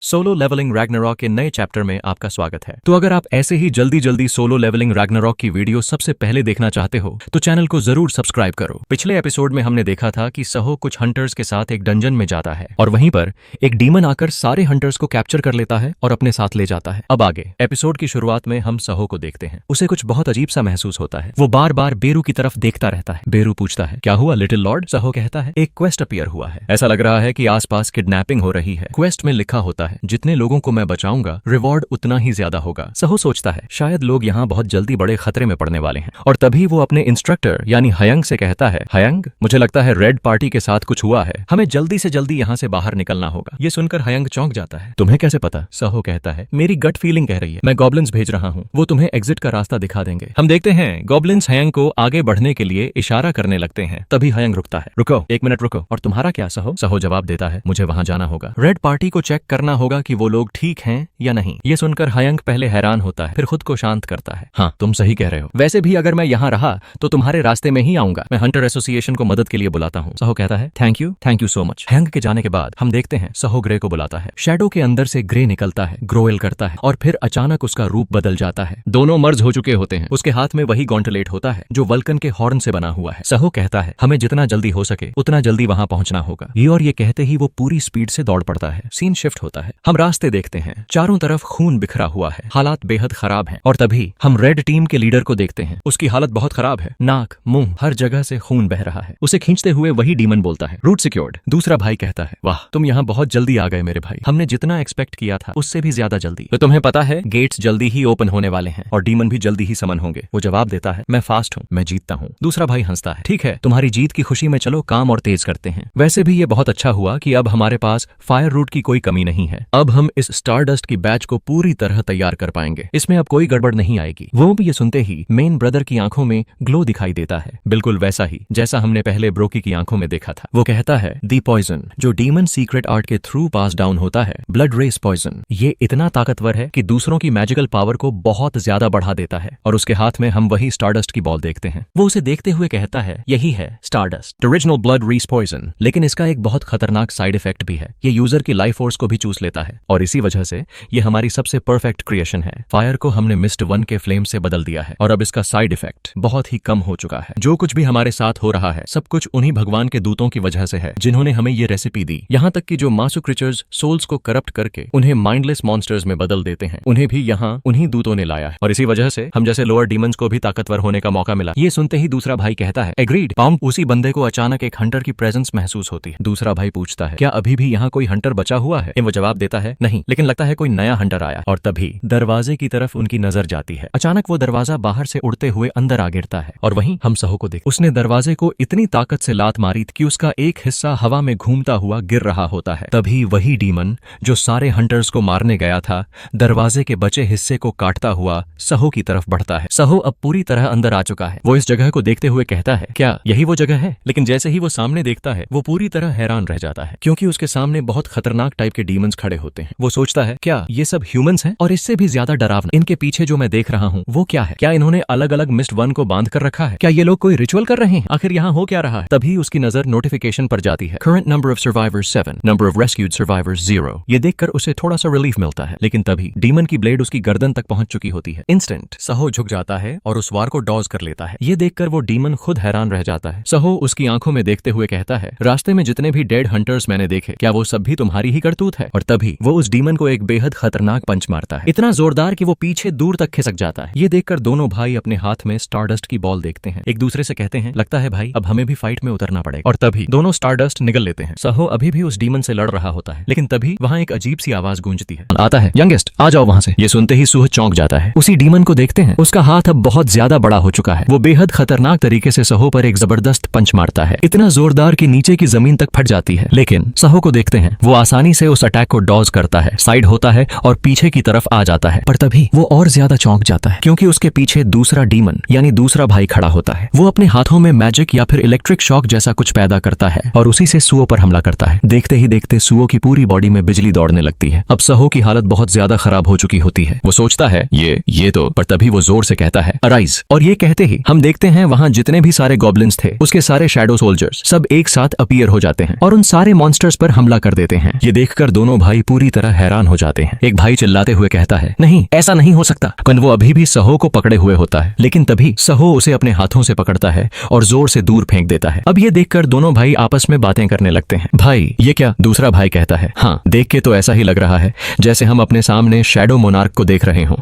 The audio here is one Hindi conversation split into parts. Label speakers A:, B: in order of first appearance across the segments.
A: सोलो लेवलिंग रैग्नारॉक के नए चैप्टर में आपका स्वागत है। तो अगर आप ऐसे ही जल्दी जल्दी सोलो लेवलिंग रैग्नारॉक की वीडियो सबसे पहले देखना चाहते हो तो चैनल को जरूर सब्सक्राइब करो। पिछले एपिसोड में हमने देखा था कि सहो कुछ हंटर्स के साथ एक डंजन में जाता है और वहीं पर एक डीमन आकर सारे हंटर्स को कैप्चर कर लेता है और अपने साथ ले जाता है। अब आगे एपिसोड की शुरुआत में हम सहो को देखते हैं। उसे कुछ बहुत अजीब सा महसूस होता है। वो बार बार बेरू की तरफ देखता रहता है। बेरू पूछता है, क्या हुआ लिटिल लॉर्ड? सहो कहता है, एक क्वेस्ट अपीयर हुआ है। ऐसा लग रहा है कि आसपास किडनैपिंग हो रही है। क्वेस्ट में लिखा होता है, जितने लोगों को मैं बचाऊंगा रिवॉर्ड उतना ही ज्यादा होगा। सहो सोचता है शायद लोग यहाँ बहुत जल्दी बड़े खतरे में पड़ने वाले हैं और तभी वो अपने इंस्ट्रक्टर यानी हयंग से कहता है, हयंग मुझे लगता है रेड पार्टी के साथ कुछ हुआ है, हमें जल्दी से जल्दी यहाँ से बाहर निकलना होगा। ये सुनकर हयंग चौंक जाता है। तुम्हें कैसे पता? सहो कहता है, मेरी गट फीलिंग कह रही है। मैं गॉब्लिन्स भेज रहा हूँ, वो तुम्हें एग्जिट का रास्ता दिखा देंगे। हम देखते हैं गॉब्लिन्स हयंग को आगे बढ़ने के लिए इशारा करने लगते हैं। तभी हयंग रुकता है। रुको, एक मिनट रुको। और तुम्हारा क्या सहो? सहो जवाब देता है, मुझे वहां जाना होगा। रेड पार्टी को चेक करना होगा कि वो लोग ठीक हैं या नहीं। ये सुनकर हयंग पहले हैरान होता है, फिर खुद को शांत करता है। हाँ, तुम सही कह रहे हो। वैसे भी अगर मैं यहाँ रहा तो तुम्हारे रास्ते में ही आऊंगा। मैं हंटर एसोसिएशन को मदद के लिए बुलाता हूँ। सहो कहता है, थैंक यू सो मच। हयंग के जाने के बाद हम देखते हैं सहो ग्रे को बुलाता है। शैडो के अंदर से ग्रे निकलता है, ग्रोएल करता है और फिर अचानक उसका रूप बदल जाता है। दोनों मर्ज हो चुके होते हैं। उसके हाथ में वही गॉन्टलेट होता है जो वल्कन के हॉर्न से बना हुआ है। सहो कहता है, हमें जितना जल्दी हो सके उतना जल्दी वहां पहुंचना होगा। ये कहते ही वो पूरी स्पीड से दौड़ पड़ता है। सीन शिफ्ट होता है। हम रास्ते देखते हैं, चारों तरफ खून बिखरा हुआ है। हालात बेहद खराब हैं। और तभी हम रेड टीम के लीडर को देखते हैं। उसकी हालत बहुत खराब है। नाक, मुंह, हर जगह से खून बह रहा है। उसे खींचते हुए वही डीमन बोलता है, रूट सिक्योर्ड। दूसरा भाई कहता है, वाह तुम यहाँ बहुत जल्दी आ गए मेरे भाई। हमने जितना एक्सपेक्ट किया था उससे भी ज्यादा जल्दी। तो तुम्हें पता है गेट्स जल्दी ही ओपन होने वाले हैं और डीमन भी जल्दी ही समन होंगे। वो जवाब देता है, मैं फास्ट हूँ, मैं जीतता हूँ। दूसरा भाई हंसता है, ठीक है तुम्हारी जीत की खुशी में चलो काम और तेज करते हैं। वैसे भी ये बहुत अच्छा हुआ कि अब हमारे पास फायर रूट की कोई कमी नहीं है। अब हम इस स्टारडस्ट की बैच को पूरी तरह तैयार कर पाएंगे। इसमें अब कोई गड़बड़ नहीं आएगी। वो भी ये सुनते ही मेन ब्रदर की आंखों में ग्लो दिखाई देता है, बिल्कुल वैसा ही जैसा हमने पहले ब्रोकी की आंखों में देखा था। वो कहता है, दी पॉइजन जो डीमन सीक्रेट आर्ट के थ्रू पास डाउन होता है, ब्लड रेस पॉइजन, ये इतना ताकतवर है कि दूसरों की मैजिकल पावर को बहुत ज्यादा बढ़ा देता है। और उसके हाथ में हम वही स्टारडस्ट की बॉल देखते हैं। वो उसे देखते हुए कहता है, यही है stardust, original blood race poison. लेकिन इसका एक बहुत खतरनाक साइड इफेक्ट भी है। ये यूजर की लाइफ फोर्स को भी चूस लेता है और इसी वजह से ये हमारी सबसे परफेक्ट क्रिएशन है। फायर को हमने मिस्ट वन के फ्लेम से बदल दिया है और अब इसका साइड इफेक्ट बहुत ही कम हो चुका है। जो कुछ भी हमारे साथ हो रहा है सब कुछ उन्हीं भगवान के दूतों की वजह से है जिन्होंने हमें ये रेसिपी दी। यहाँ तक कि जो मासू क्रिएचर्स सोल्स को करप्ट करके उन्हें माइंडलेस मॉन्स्टर्स में बदल देते हैं, उन्हें भी यहाँ उन्हीं दूतों ने लाया है और इसी वजह से हम जैसे लोअर डीमंस को भी ताकतवर होने का मौका मिला। ये सुनते ही दूसरा भाई कहता है, एग्रीड। पाउंड उसी बंदे को अचानक एक हंटर की प्रेजेंस महसूस होती है। दूसरा भाई पूछता है, क्या अभी भी यहाँ कोई हंटर बचा हुआ है? वो जवाब देता है, नहीं, लेकिन लगता है कोई नया हंटर आया। और तभी दरवाजे की तरफ उनकी नजर जाती है। अचानक वो दरवाजा बाहर से उड़ते हुए अंदर आ गिरता है और वहीं हम सहो को देख। उसने दरवाजे को इतनी ताकत से लात मारी कि उसका एक हिस्सा हवा में घूमता हुआ गिर रहा होता है। तभी वही डीमन जो सारे हंटर्स को मारने गया था दरवाजे के बचे हिस्से को काटता हुआ सहो की तरफ बढ़ता है। सहो अब पूरी तरह अंदर आ चुका है। वो इस जगह को देखते हुए कहता है, क्या यही वो जगह है? लेकिन जैसे ही वो सामने देखता है वो पूरी तरह हैरान रह जाता है क्योंकि उसके सामने बहुत खतरनाक टाइप के डीमंस खड़े होते हैं। वो सोचता है, क्या ये सब ह्यूमंस हैं? और इससे भी ज्यादा डरावना इनके पीछे जो मैं देख रहा हूँ वो क्या है? क्या इन्होंने अलग अलग मिस्ट वन को बांध कर रखा है? क्या ये लोग कोई रिचुअल कर रहे हैं? आखिर यहाँ हो क्या रहा है? तभी उसकी नजर नोटिफिकेशन पर जाती है, current number of survivors 7, number of rescued survivors 0। ये देखकर उसे थोड़ा सा रिलीफ मिलता है। लेकिन तभी डीमन की ब्लेड उसकी गर्दन तक पहुंच चुकी होती है। इंस्टेंट सहो झुक जाता है और उस वार को डॉज कर लेता है। ये देखकर वो डीमन खुद हैरान रह जाता है। सहो उसकी आंखों में देखते हुए कहता है, रास्ते में जितने भी डेड हंटर्स मैंने देखे क्या वो सब भी तुम्हारी ही करतूत है? और तभी वो उस डीमन को एक बेहद खतरनाक पंच मारता है, इतना जोरदार कि वो पीछे दूर तक खिसक जाता है। ये देखकर दोनों भाई अपने हाथ में स्टारडस्ट की बॉल देखते हैं। एक दूसरे से कहते हैं, लगता है भाई अब हमें भी फाइट में उतरना पड़ेगा। और तभी दोनों स्टारडस्ट निगल लेते हैं। सहो अभी भी उस डीमन से लड़ रहा होता है लेकिन तभी वहाँ एक अजीब सी आवाज गूंजती है, आता है, यंगेस्ट आ जाओ वहाँ से। ये सुनते ही सुह चौंक जाता है। उसी डीमन को देखते हैं, उसका हाथ अब बहुत ज्यादा बड़ा हो चुका है। वो बेहद खतरनाक तरीके से सहो पर एक जबरदस्त पंच मारता है, इतना जोरदार कि नीचे की जमीन तक फट जाती है। लेकिन सहो को देखते हैं, वो आसानी से उस अटैक को डॉज करता है, साइड होता है और पीछे की तरफ आ जाता है। पर तभी वो और ज्यादा चौंक जाता है क्योंकि उसके पीछे दूसरा डीमन यानी दूसरा भाई खड़ा होता है। वो अपने हाथों में मैजिक या फिर इलेक्ट्रिक शॉक जैसा कुछ पैदा करता है और उसी से सुओ पर हमला करता है। देखते ही देखते सुओ की पूरी बॉडी में बिजली दौड़ने लगती है। अब सहो की हालत बहुत ज्यादा खराब हो चुकी होती है। वो सोचता है ये तो, पर तभी वो जोर से कहता है, अराइज। और ये कहते ही हम देखते हैं वहां जितने भी सारे गॉब्लिन्स थे उसके सारे शैडो सोल्जर्स सब एक साथ अपीयर हो जाते हैं और उन सारे मॉन्स्टर्स पर हमला कर देते हैं। ये देखकर दोनों भाई भाई पूरी तरह हैरान हो जाते हैं। एक भाई चिल्लाते हुए कहता है, नहीं ऐसा नहीं हो सकता। कन वो अभी भी सहो को पकड़े हुए होता है, लेकिन तभी सहो उसे अपने हाथों से पकड़ता है और जोर से दूर फेंक देता है। अब ये देखकर दोनों भाई आपस में बातें करने लगते हैं। भाई ये क्या? दूसरा भाई कहता है, हाँ देख के तो ऐसा ही लग रहा है जैसे हम अपने सामने शैडो मोनार्क को देख रहे हों।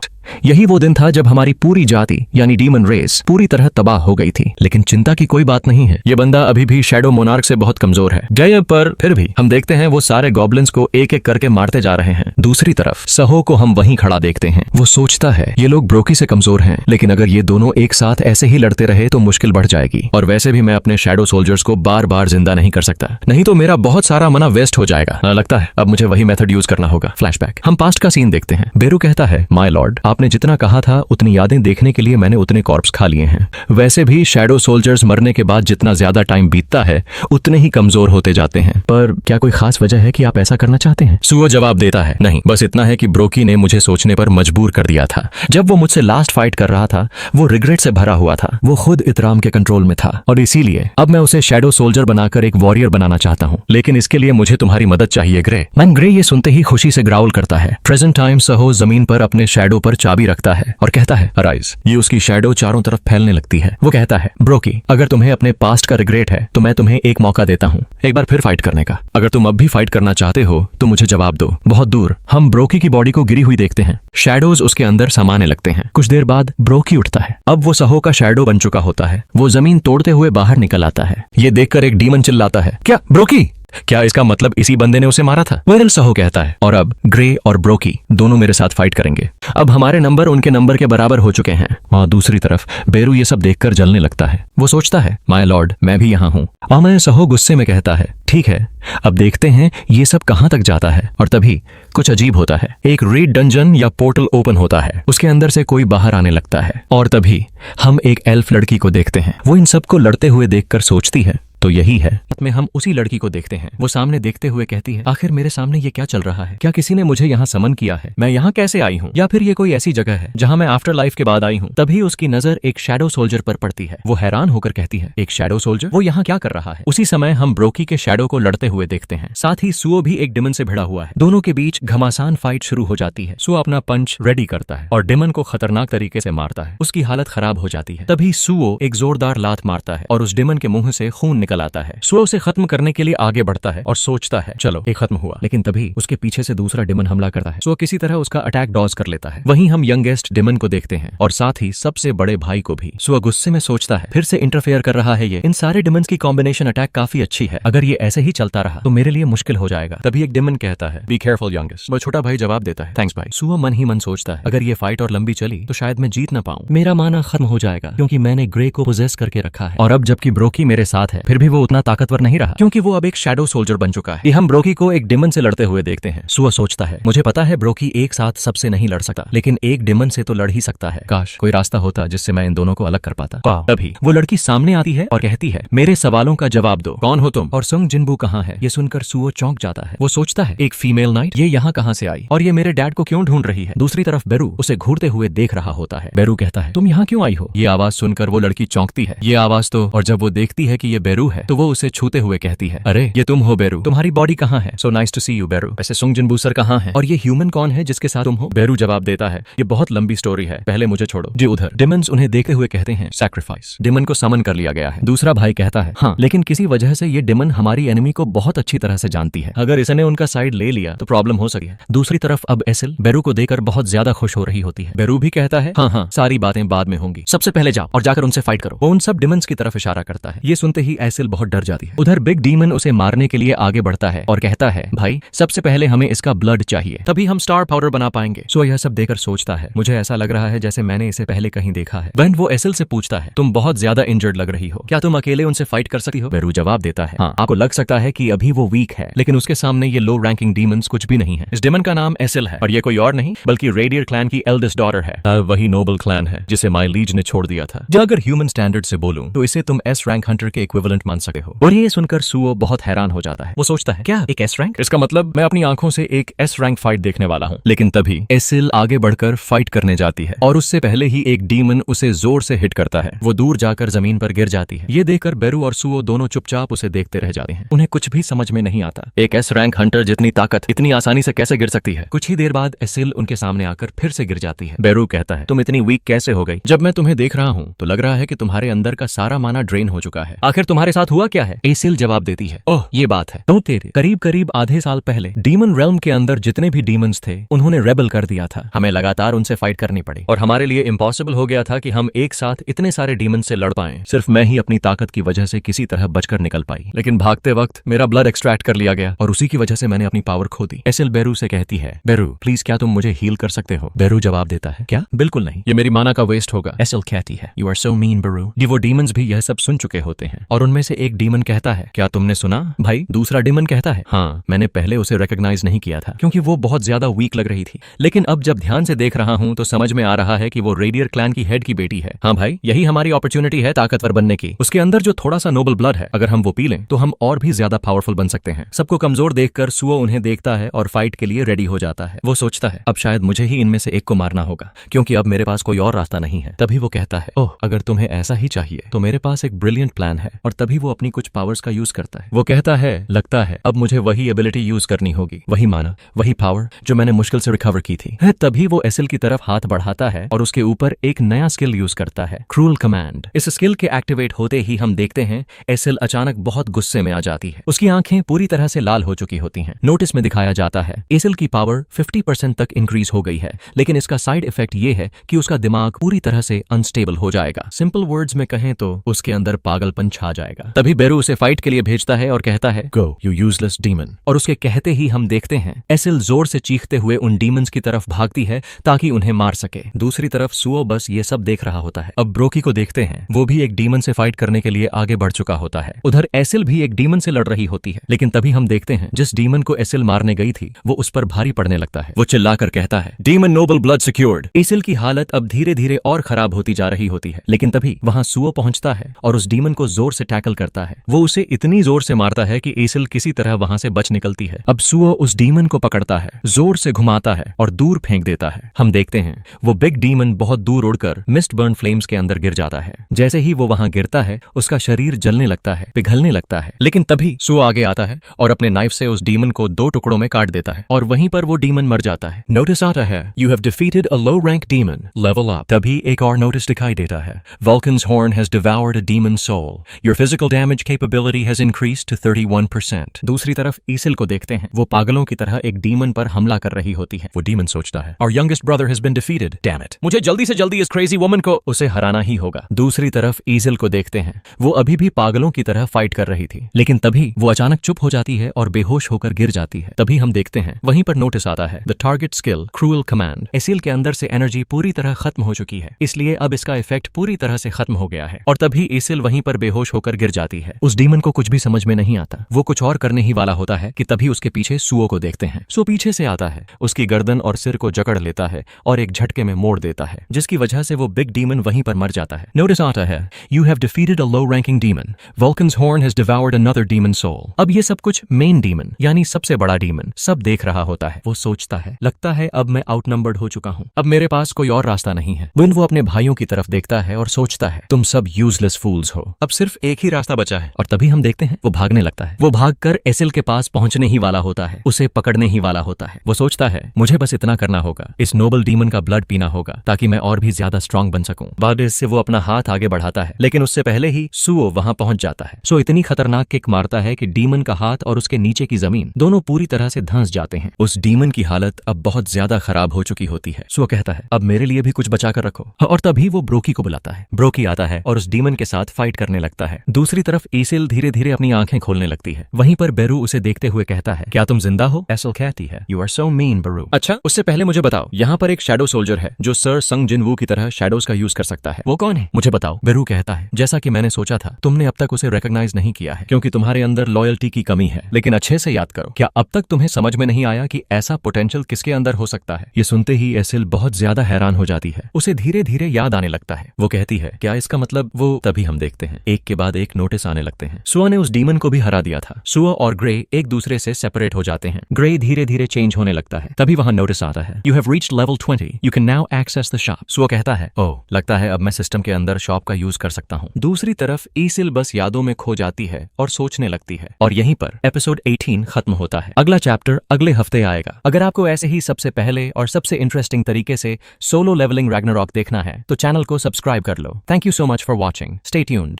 A: यही वो दिन था जब हमारी पूरी जाति यानी डीमन रेस पूरी तरह तबाह हो गई थी। लेकिन चिंता की कोई बात नहीं है, ये बंदा अभी भी शैडो मोनार्क से बहुत कमजोर है। जय पर फिर भी हम देखते हैं वो सारे गॉब्लिन्स को एक एक करके मारते जा रहे हैं। दूसरी तरफ सहो को हम वहीं खड़ा देखते हैं। वो सोचता है ये लोग ब्रोकी से कमजोर हैं, लेकिन अगर ये दोनों एक साथ ऐसे ही लड़ते रहे तो मुश्किल बढ़ जाएगी। और वैसे भी मैं अपने शैडो सोल्जर्स को बार बार जिंदा नहीं कर सकता, नहीं तो मेरा बहुत सारा मना वेस्ट हो जाएगा। लगता है अब मुझे वही मेथड यूज करना होगा। फ्लैशबैक। हम पास्ट का सीन देखते हैं। बेरू कहता है, माय लॉर्ड आपने जितना कहा था उतनी यादें देखने के लिए मैंने उतने कॉर्प्स खा लिए हैं। वैसे भी शैडो सोल्जर्स मरने के बाद जितना ज्यादा टाइम बीतता है उतने ही कमजोर होते जाते हैं। पर क्या कोई खास वजह है कि आप ऐसा करना चाहते हैं? सुओ जवाब देता है, नहीं बस इतना है कि ब्रोकी ने मुझे सोचने पर मजबूर कर दिया था। जब वो मुझसे लास्ट फाइट कर रहा था वो रिग्रेट से भरा हुआ था। वो खुद इतराम के कंट्रोल में था और इसीलिए अब मैं उसे शैडो सोल्जर बनाकर एक वॉरियर बनाना चाहता हूँ। लेकिन इसके लिए मुझे तुम्हारी मदद चाहिए ग्रे। मैन ग्रे ये सुनते ही खुशी से ग्राउल करता है। प्रेजेंट टाइम सहो जमीन पर अपने शैडो पर चाबी रखता है और कहता है, अराइज। ये उसकी शैडो चारों तरफ फैलने लगती है। वो कहता है, ब्रोकी अगर तुम्हें अपने पास्ट का रिग्रेट है तो मैं तुम्हें एक मौका देता हूँ एक बार फिर फाइट करने का। अगर तुम अब भी फाइट करना चाहते हो तो मुझे जवाब दो। बहुत दूर हम ब्रोकी की बॉडी को गिरी हुई देखते हैं। शैडोज उसके अंदर समाने लगते हैं। कुछ देर बाद ब्रोकी उठता है। अब वो सहो का शैडो बन चुका होता है। वो जमीन तोड़ते हुए बाहर निकल आता है। ये देखकर एक डीमन चिल्लाता है, क्या ब्रोकी? क्या इसका मतलब इसी बंदे ने उसे मारा था? वेरल सहो कहता है, और अब ग्रे और ब्रोकी दोनों मेरे साथ फाइट करेंगे। अब हमारे नंबर उनके नंबर के बराबर हो चुके हैं। और दूसरी तरफ बेरू ये सब देखकर जलने लगता है। वो सोचता है, माय लॉर्ड मैं भी यहाँ हूँ। और मैं सहो गुस्से में कहता है, ठीक है अब देखते हैं ये सब कहाँ तक जाता है। और तभी कुछ अजीब होता है। एक रेड डंजन या पोर्टल ओपन होता है। उसके अंदर से कोई बाहर आने लगता है और तभी हम एक एल्फ लड़की को देखते हैं। वो इन सबको लड़ते हुए देखकर सोचती है, तो यही है। में हम उसी लड़की को देखते हैं। वो सामने देखते हुए कहती है, आखिर मेरे सामने ये क्या चल रहा है? क्या किसी ने मुझे यहाँ समन किया है? मैं यहाँ कैसे आई हूँ? या फिर ये कोई ऐसी जगह है जहाँ मैं आफ्टर लाइफ के बाद आई हूँ? तभी उसकी नजर एक शैडो सोल्जर पर पड़ती है। वो हैरान होकर कहती है, एक शैडो सोल्जर? वो यहाँ क्या कर रहा है? उसी समय हम ब्रोकी के शैडो को लड़ते हुए देखते हैं। साथ ही सुओ भी एक डिमन से भिड़ा हुआ है। दोनों के बीच घमासान फाइट शुरू हो जाती है। सुओ अपना पंच रेडी करता है और डिमन को खतरनाक तरीके से मारता है। उसकी हालत खराब हो जाती है। तभी सुओ एक जोरदार लात मारता है और उस डिमन के मुंह से खून निकल आता है। सुओ उसे खत्म करने के लिए आगे बढ़ता है और सोचता है, चलो ये खत्म हुआ। लेकिन तभी उसके पीछे से दूसरा डिमन हमला करता है। सुओ किसी तरह उसका अटैक डॉज कर लेता है। वहीं हम यंगेस्ट डिमन को देखते हैं और साथ ही सबसे बड़े भाई को भी। सुओ गुस्से में सोचता है, फिर से इंटरफेयर कर रहा है ये। इन सारे डिमन्स की कॉम्बिनेशन अटैक काफी अच्छी है। अगर ये ऐसे ही चलता रहा तो मेरे लिए मुश्किल हो जाएगा। तभी एक डिमन कहता है, बी केयरफुल यंगेस्ट। वो छोटा भाई जवाब देता है, थैंक्स भाई। सुओ मन ही मन सोचता है, अगर ये फाइट और लंबी चली तो शायद मैं जीत ना पाऊं। मेरा माना खत्म हो जाएगा क्योंकि मैंने ग्रे को पोजेस करके रखा है। और अब जबकि ब्रोकी मेरे साथ है फिर भी वो उतना ताकतवर नहीं रहा क्योंकि वो अब एक शैडो सोल्जर बन चुका है। कि हम ब्रोकी को एक डिमन से लड़ते हुए देखते हैं। सुओ सोचता है, मुझे पता है ब्रोकी एक साथ सबसे नहीं लड़ सकता, लेकिन एक डिमन से तो लड़ ही सकता है। काश कोई रास्ता होता जिससे मैं इन दोनों को अलग कर पाता। तभी वो लड़की सामने आती है और कहती है, मेरे सवालों का जवाब दो, कौन हो तुम और सुंग जिनबू कहाँ है? ये सुनकर सुओ चौंक जाता है। वो सोचता है, एक फीमेल नाइट, ये यहाँ कहाँ से आई और ये मेरे डैड को क्यों ढूंढ रही है? दूसरी तरफ बेरू उसे घूरते हुए देख रहा होता है। बेरू कहता है, तुम यहाँ क्यों आई हो? ये आवाज सुनकर वो लड़की चौंकती है। ये आवाज तो, और जब वो देखती है कि ये बेरू है तो वो उसे छूते हुए कहती है, अरे ये तुम हो बेरू, तुम्हारी बॉडी कहाँ है? So nice to see you Beru. वैसे सुंग जिनबू सर कहाँ है और ये ह्यूमन कौन है जिसके साथ तुम हो? बेरू जवाब देता है, ये बहुत लंबी स्टोरी है, पहले मुझे छोड़ो। जी उधर डिमन्स उन्हें देखते हुए कहते हैं, सैक्रिफाइस। डिमन को समन कर लिया गया है। दूसरा भाई कहता है, हाँ लेकिन किसी वजह से ये डिमन हमारी एनिमी को बहुत अच्छी तरह से जानती है। अगर इसने उनका साइड ले लिया तो प्रॉब्लम हो सकी है। दूसरी तरफ अब एसिल बेरू को देखकर बहुत ज्यादा खुश हो रही होती है। बेरू भी कहता है, हाँ सारी बातें बाद में होंगी, सबसे पहले जाओ और जाकर उनसे फाइट करो। वो उन सब डिमन्स की तरफ इशारा करता है। ये सुनते ही एसिल बहुत डर जाती है। उधर बिग डीमन उसे मारने के लिए आगे बढ़ता है और कहता है, भाई सबसे पहले हमें इसका ब्लड चाहिए, तभी हम स्टार पाउडर बना पाएंगे। सो यह सब देखकर सोचता है, मुझे ऐसा लग रहा है जैसे मैंने इसे पहले कहीं देखा है। वेन वो एसिल से पूछता है, तुम बहुत ज्यादा इंजर्ड लग रही हो, क्या तुम अकेले उनसे फाइट कर सकती हो? बेरू जवाब देता है, हाँ आपको लग सकता है कि अभी वो वीक है, लेकिन उसके सामने ये लो रैंकिंग डीमंस कुछ भी नहीं है। इस डिमन का नाम एसिल है और ये कोई और नहीं बल्कि रेडियर क्लैन की एल्डेस्ट डॉटर है। वही नोबल क्लैन है जिसे माई लीज ने छोड़ दिया था। जो अगर ह्यूमन स्टैंडर्ड से बोलूं तो इसे तुम एस रैंक हंटर के इक्विवेलेंट मान सकते हो। और ये सुनकर सुओ बहुत हैरान हो जाता है। वो सोचता है, क्या एक एस रैंक? इसका मतलब मैं अपनी आंखों से एक एस रैंक फाइट देखने वाला हूँ। लेकिन तभी एसिल आगे बढ़कर फाइट करने जाती है और उससे पहले ही एक डीमन उसे जोर से हिट करता है। वो दूर जाकर जमीन पर गिर जाती है। ये देखकर बेरू और सुओ दोनों चुपचाप उसे देखते रह जाते हैं। उन्हें कुछ भी समझ में नहीं आता, एक एस रैंक हंटर जितनी ताकत इतनी आसानी से कैसे गिर सकती है। कुछ ही देर बाद एसिल उनके सामने आकर फिर से गिर जाती है। बेरू कहता है, तुम इतनी वीक कैसे हो गई? जब मैं तुम्हें देख रहा हूँ तो लग रहा है कि तुम्हारे अंदर का सारा माना ड्रेन हो चुका है। आखिर तुम्हारे साथ हुआ क्या है? एसिल जवाब देती है, ओह ये बात है, तो तेरे करीब आधे साल पहले डीमन रेल्म के अंदर जितने भी डीमंस थे उन्होंने रेबल कर दिया था। हमें लगातार उनसे फाइट करनी पड़ी और हमारे लिए इम्पॉसिबल हो गया था कि हम एक साथ इतने सारे डीमन से लड़ पाएं। सिर्फ मैं ही अपनी ताकत की वजह से किसी तरह बचकर निकल पाई, लेकिन भागते वक्त मेरा ब्लड एक्सट्रैक्ट कर लिया गया और उसी की वजह से मैंने अपनी पावर खो दी। एसिल बेरू से कहती है, बेरू प्लीज क्या तुम मुझे हील कर सकते हो? बेरू जवाब देता है, क्या? बिल्कुल नहीं, ये मेरी माना का वेस्ट होगा। एसिल कहती है, यू आर सो मीन बेरू। ये वो डीमंस भी यह सब सुन चुके होते हैं और उनमें से एक डीमन कहता है, क्या तुमने सुना भाई? दूसरा डीमन कहता है, हाँ मैंने पहले उसे रिकॉग्नाइज नहीं किया था क्योंकि वो बहुत ज्यादा वीक लग रही थी, लेकिन अब जब ध्यान से देख रहा हूँ तो समझ में आ रहा है कि वो रेडियर क्लैन की हेड की बेटी है। हाँ भाई, यही हमारी अपॉर्चुनिटी है ताकतवर बनने की। उसके अंदर जो थोड़ा सा नोबल ब्लड है, अगर हम वो पी लें तो हम और भी ज्यादा पावरफुल बन सकते हैं। सबको कमजोर देखकर सुओ उन्हें देखता है और फाइट के लिए रेडी हो जाता है। वो सोचता है, अब शायद मुझे ही इनमें से एक को मारना होगा क्योंकि अब मेरे पास कोई और रास्ता नहीं है। तभी वो कहता है, ओह अगर तुम्हें ऐसा ही चाहिए तो मेरे पास एक ब्रिलियंट प्लान है। और तभी वो अपनी कुछ पावर्स का यूज करता है। वो कहता है, लगता है अब मुझे वही एबिलिटी यूज करनी होगी, वही माना, वही पावर जो मैंने मुश्किल से रिकवर की थी। तभी वो एसिल की तरफ हाथ बढ़ाता है और उसके ऊपर एक नया स्किल यूज करता है, क्रूअल कमांड। इस स्किल के एक्टिवेट होते ही हम देखते हैं एसिल अचानक बहुत गुस्से में आ जाती है। उसकी आंखें पूरी तरह से लाल हो चुकी होती हैं। नोटिस में दिखाया जाता है एसिल की पावर 50% तक इंक्रीज हो गई है, लेकिन इसका साइड इफेक्ट ये है कि उसका दिमाग पूरी तरह से अनस्टेबल हो जाएगा। सिंपल वर्ड्स में कहें तो उसके अंदर पागलपन छा जाएगा। तभी बेरू उसे फाइट के लिए भेजता है और कहता है, गो यू यूजलेस डीमन। और उसके कहते ही हम देखते हैं एसिल जोर से चीखते हुए उन डीमंस की तरफ भागती है ताकि उन्हें मार सके। दूसरी तरफ सुओ बस ये सब देख रहा होता है। अब ब्रोकी को देखते हैं, वो भी एक डीमन से फाइट करने के लिए आगे बढ़ चुका होता है। उधर एसिल भी एक डीमन से लड़ रही होती है, लेकिन तभी हम देखते हैं जिस डीमन को एसिल मारने गई थी वो उस पर भारी पड़ने लगता है। वो चिल्लाकर कहता है, डीमन नोबल ब्लड सिक्योर्ड। एसिल की हालत अब धीरे धीरे और खराब होती जा रही होती है, लेकिन तभी वहां सुओ पहुंचता है और उस डीमन को जोर से टैकल करता है। वो उसे इतनी जोर से मारता है कि एसिल किसी तरह वहां से बच निकलती है। अब सुओ उस डीमन को पकड़ता है, जोर से घुमाता है और दूर फेंक देता है। हम देखते हैं वो बिग डीमन बहुत दूर उड़कर मिस्ट बर्न फ्लेम्स के अंदर गिर जाता है। जैसे ही वो वहां गिरता है उसका शरीर जलने लगता है, पिघलने लगता है। लेकिन तभी सुओ आगे आता है और अपने नाइफ से उस डीमन को 2 टुकड़ों में काट देता है और वहीं पर वो डीमन मर जाता है। नोटिस आता है, you have defeated a low rank demon, level up. तभी एक और नोटिस दिखाई देता है, Vulcan's horn has devoured a demon soul, your physical damage capability has increased to 31%। दूसरी तरफ एसिल को देखते हैं, वो पागलों की तरह एक डीमन पर हमला कर रही होती है। वो डीमन सोचता है, our youngest brother has been defeated, damn it, मुझे जल्दी से जल्दी इस क्रेजी वुमन को उसे हराना ही होगा। दूसरी तरफ एसिल को देखते हैं, वो अभी भी पागलों की तरह फाइट कर रही थी, लेकिन तभी वो अचानक चुप हो जाती है और बेहोश होकर गिर जाती है। तभी हम देखते हैं वहीं पर नोटिस आता है, the target skill cruel command. Acyl के अंदर से एनर्जी पूरी तरह खत्म हो चुकी है, इसलिए अब इसका इफेक्ट पूरी तरह से खत्म हो गया है और तभी एसिल वहीं पर बेहोश होकर गिर जाती है। उस डीमन को कुछ भी समझ में नहीं आता, वो कुछ और करने ही वाला होता है कि तभी उसके पीछे सुओ को देखते हैं। सो पीछे से आता है, उसकी गर्दन और सिर को जकड़ लेता है और एक झटके में मोड़ देता है, जिसकी वजह से वो बिग डीमन वहीं पर मर जाता है। नोटिस आता है, you have defeated a low ranking demon, Vulcan's horn has devoured another demon soul. अब ये सब कुछ मेन डीमन यानी सबसे बड़ा डीमन सब देख रहा होता है। वो सोचता है, लगता है अब मैं आउटनंबर्ड हो चुका हूँ, अब मेरे पास कोई और रास्ता नहीं है। वो अपने भाइयों की तरफ देखता है और सोचता है, तुम सब यूजलेस फूल्स हो, अब सिर्फ एक ही रास्ता बचा है। और तभी हम देखते हैं वो भागने लगता है। वो भागकर एसिल के पास पहुंचने ही वाला होता है, उसे पकड़ने ही वाला होता है। वो सोचता है, मुझे बस इतना करना होगा, इस नोबल डीमन का ब्लड पीना होगा ताकि मैं और भी ज्यादा स्ट्रांग बन सकूं। बाद इससे वो अपना हाथ आगे बढ़ाता है, लेकिन उससे पहले ही सुओ वहां पहुंच जाता है। सो इतनी खतरनाक किक मारता है कि डीमन का हाथ और उसके नीचे की जमीन दोनों पूरी तरह से धंस जाते हैं। उस डीमन की हालत अब बहुत ज्यादा खराब हो चुकी होती है। सो कहता है, अब मेरे लिए भी कुछ बचा कर रखो। और तभी वो ब्रोकी को बुलाता है। ब्रोकी आता है और उस डीमन के साथ फाइट करने लगता है। दूसरी तरफ एसिल धीरे धीरे अपनी आंखें खोलने लगती है। वहीं पर बेरू उसे देखते हुए कहता है, क्या तुम जिंदा हो? एसिल कहती है, यू आर सो मीन बेरू। अच्छा, उससे पहले मुझे बताओ, यहाँ पर एक शैडो सोल्जर है जो सर संग जिनवू की तरह शैडोज का यूज कर सकता है, वो कौन है? मुझे बताओ। बेरू कहता है, जैसा कि मैंने सोचा था, तुमने अब तक उसे रिकॉग्नाइज नहीं किया है क्योंकि तुम्हारे अंदर लॉयल्टी की कमी है। लेकिन अच्छे से याद करो, क्या अब तक तुम्हें समझ में नहीं आया कि ऐसा पोटेंशियल किसके अंदर हो सकता है? ये सुनते ही एसिल बहुत ज्यादा हैरान हो जाती है। उसे धीरे धीरे याद आने लगता है। वो कहती है, क्या इसका मतलब वो? तभी हम देखते हैं एक के बाद एक एक नोटिस आने लगते हैं। सुआ ने उस डीमन को भी हरा दिया था। सुआ और ग्रे एक दूसरे से सेपरेट हो जाते हैं। ग्रे धीरे धीरे चेंज होने लगता है। तभी वहां नोटिस आता है, you have reached level 20, you can now access the shop. सुआ कहता है, ओह लगता है अब मैं सिस्टम के अंदर शॉप का यूज कर सकता हूँ। दूसरी तरफ ईसिल बस यादों में खो जाती है और सोचने लगती है। और यहीं पर एपिसोड 18 खत्म होता है। अगला चैप्टर अगले हफ्ते आएगा। अगर आपको ऐसे ही सबसे पहले और सबसे इंटरेस्टिंग तरीके से सोलो लेवलिंग रैग्नारॉक देखना है तो चैनल को सब्सक्राइब कर लो। Thank you so much for watching. Stay tuned.